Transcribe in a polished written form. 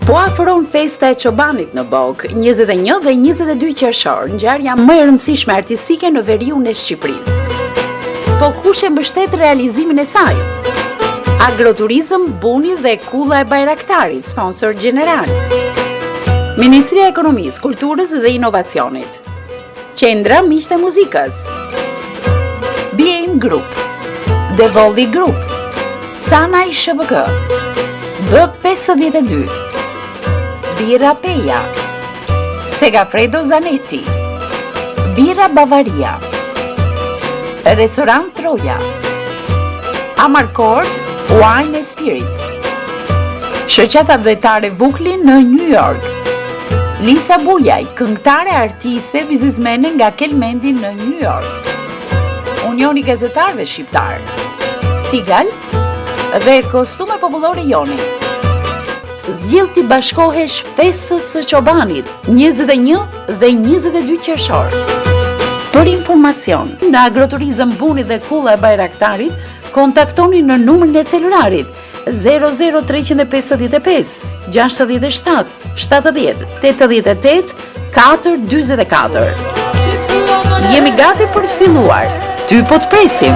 Po afron festa e çobanit në Bog, 21 dhe 22 qershor, ngjarja më e rëndësishme artistike në veriun e Shqipërisë. Po kush e mbështet realizimin e saj? Agroturizëm Buni dhe Kulla e Bajraktarit, sponsor gjeneral. Ministria e Ekonomisë, Kulturës dhe Inovacionit. Qendra Miqtë e Muzikës. BM Group. Devolli Group. Canaj SHBK. B52. Birra Peja. Segafredo Zanetti. Birra Bavaria. Restorant Troja. Amarcord Wine & Spirits. Shoqata Vetare Vukli në New York. Lisa Bujaj, këngëtare, artiste, biznesmene nga Kelmendi në New York. Unioni Gazetarëve Shqiptar. Sigal dhe Kostume Popullore Joni. Zgjidh t'i bashkohesh festës së çobanit 21 dhe 22 qershor. Për informacion, në Agroturizëm Buni dhe Kulla e Bajraktarit, kontaktoni në numrin e celularit 00355 67 70 88 424. Jemi gati për të filluar. Ty po të presim.